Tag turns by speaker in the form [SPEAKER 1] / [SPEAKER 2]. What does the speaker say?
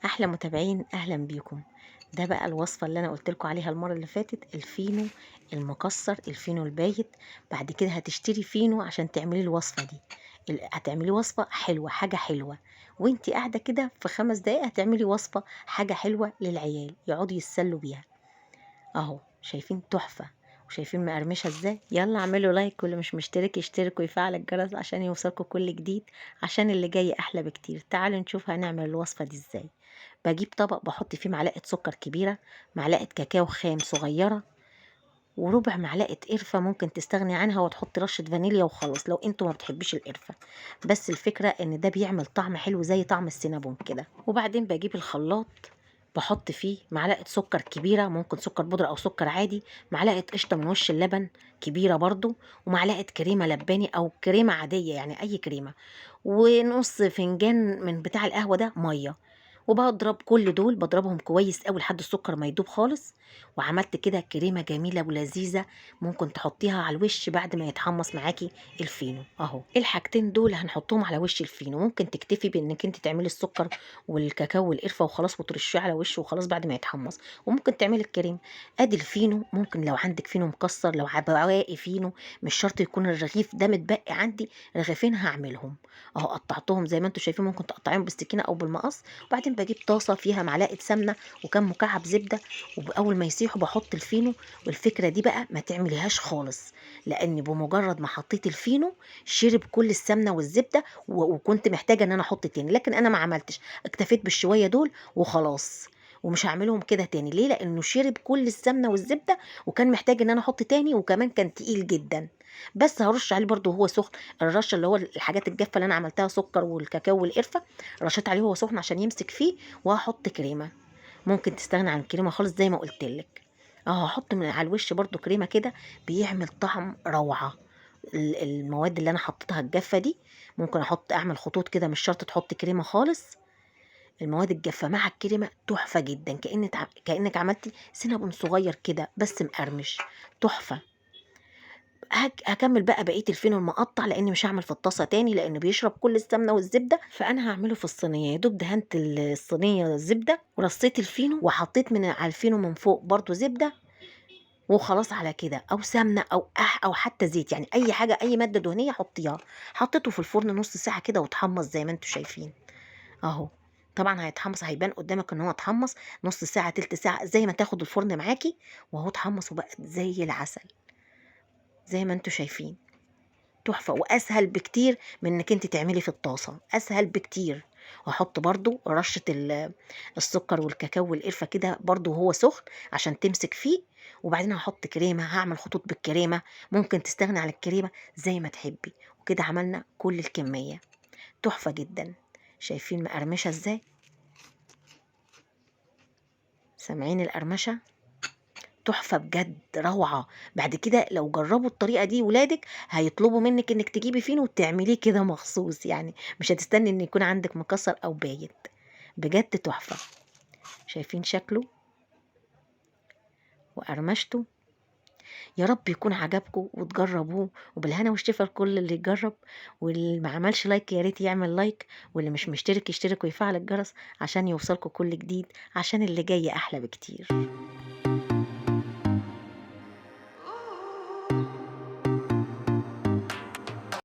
[SPEAKER 1] احلى متابعين، اهلا بيكم. ده بقى الوصفه اللي انا قلت لكم عليها المره اللي فاتت، الفينو المكسر، الفينو البايت. بعد كده هتشتري فينو عشان تعملي الوصفه دي. هتعملي وصفه حلوه، حاجه حلوه. وانتي قاعده كده في 5 دقايق هتعملي وصفه حاجه حلوه للعيال يقعدوا يتسلوا بيها. اهو شايفين تحفه، وشايفين مقرمشه ازاي. يلا اعملوا لايك، واللي مش مشترك يشترك ويفعل الجرس عشان يوصلكوا كل جديد، عشان اللي جاي احلى بكتير. تعالوا نشوف هنعمل الوصفه دي ازاي. بجيب طبق بحط فيه معلقه سكر كبيره، معلقه كاكاو خام صغيره، وربع معلقه قرفه ممكن تستغني عنها وتحطي رشه فانيليا وخلاص لو انتوا ما بتحبيش القرفه. بس الفكره ان ده بيعمل طعم حلو زي طعم السينابون كده. وبعدين بجيب الخلاط، بحط فيه معلقه سكر كبيره، ممكن سكر بودره او سكر عادي، معلقه قشطه من وش اللبن كبيره برضو، ومعلقه كريمه لباني او كريمه عاديه يعني اي كريمه، ونص فنجان من بتاع القهوه ده ميه. وبضرب كل دول، بضربهم كويس قوي لحد السكر ما يدوب خالص. وعملت كده كريمه جميله ولذيذه، ممكن تحطيها على الوش بعد ما يتحمص معاكي الفينو. اهو الحاجتين دول هنحطهم على وش الفينو. ممكن تكتفي بانك انت تعملي السكر والكاكاو والقرفه وخلاص وترشيه على وشه وخلاص بعد ما يتحمص، وممكن تعملي الكريم. ادي الفينو، ممكن لو عندك فينو مكسر، لو بواقي فينو، مش شرط يكون الرغيف ده متبقي عندي، رغيفين هعملهم. اهو قطعتهم زي ما انتم شايفين، ممكن تقطعيهم بالسكينه او بالمقص. وبعدين بجيب طاسه فيها معلقه سمنه وكم مكعب زبده، واول ما يسيحوا بحط الفينو. والفكره دي بقى ما تعمليهاش خالص، لان بمجرد ما حطيت الفينو شرب كل السمنه والزبده، وكنت محتاجه ان انا احط تاني، لكن انا ما عملتش، اكتفيت بالشويه دول وخلاص. ومش هعملهم كده تاني، ليه؟ لانه شرب كل السمنه والزبده، وكان محتاج ان انا احط تاني، وكمان كان تقيل جدا. بس هرش عليه برضو وهو سخن، الرشه اللي هو الحاجات الجافه اللي انا عملتها، سكر والكاكاو والقرفه، رشيت عليه وهو سخن عشان يمسك فيه. وهحط كريمه، ممكن تستغنى عن الكريمه خالص زي ما قلت لك. اه هحط من على الوش برضو كريمه كده، بيعمل طعم روعه. المواد اللي انا حطيتها الجافه دي، ممكن اعمل خطوط كده، مش شرط تحط كريمه خالص. المواد الجافه مع الكريمه تحفه جدا، كانك عملتي سينابون صغير كده بس مقرمش. تحفه. هكمل بقى بقيه الفينو المقطع، لاني مش هعمل في الطاسه تاني لانه بيشرب كل السمنه والزبده، فانا هعمله في الصينيه. يا دوب دهنت الصينيه زبده ورصيت الفينو، وحطيت من على الفينو من فوق برضو زبده، وخلاص على كده، او سمنه او حتى زيت، يعني اي حاجه، اي ماده دهنيه حطيها. حطيته في الفرن نص ساعه كده واتحمص زي ما انتم شايفين. اهو طبعا هيتحمص، هيبان قدامك ان هو اتحمص نص ساعه تلت ساعه زي ما تاخد الفرن معاكي، وهو اتحمص وبقى زي العسل زي ما انتم شايفين. تحفة، وأسهل بكتير من إنك أنت تعملي في الطاسة، أسهل بكتير. وأحط برضو رشة السكر والكاكاو والقرفة كده برضو وهو سخن عشان تمسك فيه. وبعدين هحط كريمة، هعمل خطوط بالكريمة، ممكن تستغني عن الكريمة زي ما تحبي. وكده عملنا كل الكمية. تحفة جدا. شايفين مقرمشة ازاي؟ سامعين القرمشة؟ تحفة بجد، روعة. بعد كده لو جربوا الطريقة دي ولادك هيطلبوا منك انك تجيبي فينو وتعمليه كده مخصوص، يعني مش هتستني ان يكون عندك مكسر او بايت. بجد تحفة. شايفين شكله وقرمشته؟ يا رب يكون عجبكم وتجربوه، وبالهنا والشفا لكل اللي يجرب. واللي ما عملش لايك يا ريت يعمل لايك، واللي مش مشترك يشترك ويفعل الجرس عشان يوصلكم كل جديد، عشان اللي جاي احلى بكتير.